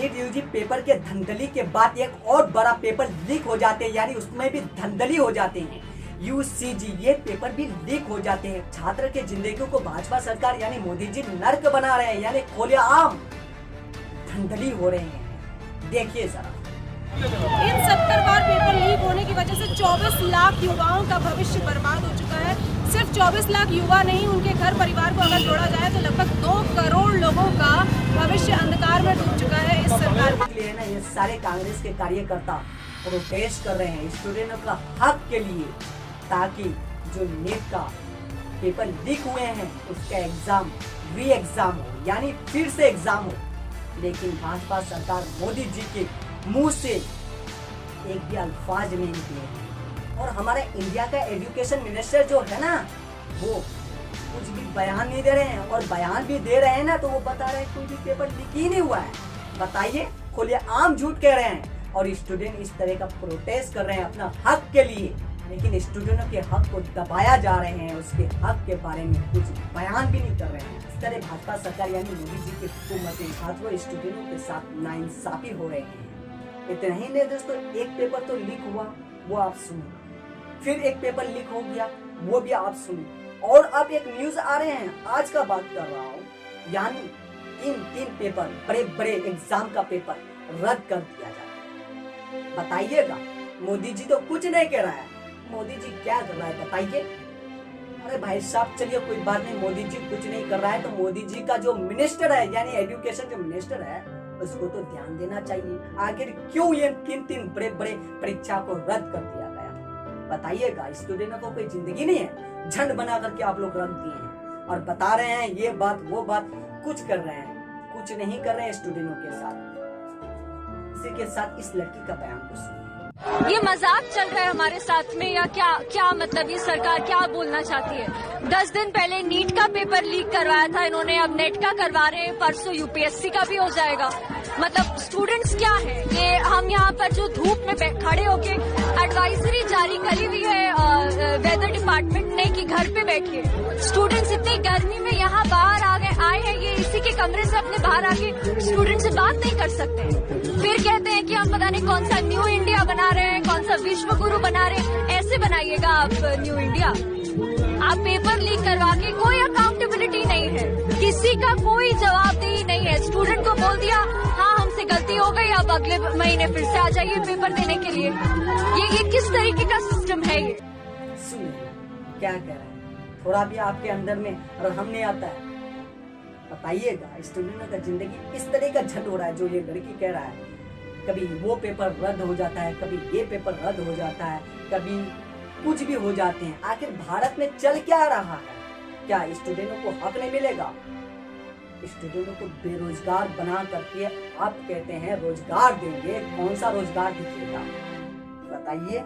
NEET UG paper के धंधली के बाद एक और बड़ा पेपर लीक हो जाते हैं, यानी उसमें भी धंधली हो जाते हैं। यूसीजी ये पेपर भी लीक हो जाते हैं। छात्र के जिंदगी को भाजपा सरकार यानी मोदी जी नर्क बना रहे हैं, यानी खुलेआम धंधली हो रहे हैं। देखिए जरा, इन 70 बार पेपर लीक होने की वजह से 24 लाख युवाओं का भविष्य बर्बाद हो चुका है। सिर्फ 24 लाख युवा नहीं, उनके घर परिवार को अगर जोड़ा जाए तो लगभग 2 करोड़ लोगों का भविष्य अंधकार में डूब चुका है। इस सरकार के लिए ना ये सारे कांग्रेस के कार्यकर्ता प्रोटेस्ट कर रहे हैं स्टूडेंटों का हक के लिए, ताकि जो नीट का पेपर लीक हुए हैं उसका एग्जाम री एग्जाम हो, यानी फिर से एग्जाम हो। लेकिन भाजपा सरकार मोदी जी के मुंह से एक भी अल्फाज नहीं निकले। और हमारे इंडिया का एजुकेशन मिनिस्टर जो है ना, वो कुछ भी बयान नहीं दे रहे हैं, और बयान भी दे रहे हैं ना तो वो बता रहे हैं कोई भी पेपर लीक ही नहीं हुआ है। बताइए, खुलेआम झूठ कह रहे हैं। और स्टूडेंट इस तरह का प्रोटेस्ट कर रहे हैं अपना हक के लिए, लेकिन स्टूडेंटों के हक को दबाया जा रहे हैं, उसके हक के बारे में कुछ बयान भी नहीं कर रहे हैं। इस तरह भाजपा सरकार यानी मोदी जी की हुकूमत छात्रों स्टूडेंटों के साथ नाइंसाफी हो रहे हैं। इतना ही नहीं दोस्तों, एक पेपर तो लीक हुआ वो आप सुनिए, फिर एक पेपर लीक हो गया वो भी आप सुनिए, और अब एक न्यूज आ रहे हैं, आज का बात कर रहा हूँ, यानी तीन पेपर, बड़े बड़े एग्जाम का पेपर रद्द कर दिया जाए। बताइएगा, मोदी जी तो कुछ नहीं कह रहा है। मोदी जी क्या कर रहा है बताइए? अरे भाई साहब चलिए कोई बात नहीं, मोदी जी कुछ नहीं कर रहा है तो मोदी जी का जो मिनिस्टर है यानी एजुकेशन जो मिनिस्टर है उसको तो ध्यान देना चाहिए। आखिर क्यों ये तीन बड़े बड़े परीक्षा को रद्द कर दिया गया? बताइएगा, स्टूडेंटों को कोई जिंदगी नहीं है? झंड बना करके आप लोग रख दिए हैं और बता रहे हैं ये बात वो बात, कुछ कर रहे हैं, कुछ नहीं कर रहे हैं स्टूडेंटों के साथ। इसी के साथ इस लड़की का बयान को सुनिए। ये मजाक चल रहा है हमारे साथ में या क्या मतलब ये सरकार क्या बोलना चाहती है? 10 दिन पहले नीट का पेपर लीक करवाया था इन्होंने, अब नेट का करवा रहे हैं, परसों यूपीएससी का भी हो जाएगा। मतलब स्टूडेंट्स क्या है ये? हम यहाँ पर जो धूप में खड़े होके एडवाइजरी जारी करी हुई है वेदर डिपार्टमेंट ने कि घर पे बैठिए, स्टूडेंट्स इतनी गर्मी में यहाँ बाहर आए हैं, ये इसी के कमरे से अपने बाहर आके स्टूडेंट से बात नहीं कर सकते। फिर कहते हैं कि हम पता नहीं कौन सा न्यू इंडिया बना रहे हैं, कौन सा विश्व गुरु बना रहे हैं। ऐसे बनाइएगा आप न्यू इंडिया? आप पेपर लीक करवा के कोई अकाउंटेबिलिटी नहीं है, किसी का कोई जवाबदेही नहीं है। स्टूडेंट को बोल दिया हाँ हमसे गलती हो गई, अब अगले महीने फिर से आ जाइए पेपर देने के लिए। ये किस तरीके का सिस्टम है ये? सुनिए क्या कह रहे हैं, थोड़ा भी आपके अंदर में रहम नहीं आता है? बताइएगा, स्टूडेंटों का जिंदगी इस तरह का झट हो रहा है जो ये लड़की कह रहा है। कभी वो पेपर रद्द हो जाता है, कभी ये पेपर रद्द हो जाता है, कभी कुछ भी हो जाते हैं। आखिर भारत में चल क्या रहा है? क्या स्टूडेंटों को हक नहीं मिलेगा? स्टूडेंटों को बेरोजगार बना करके आप कहते हैं रोजगार देंगे, कौन सा रोजगार दीजिएगा बताइए?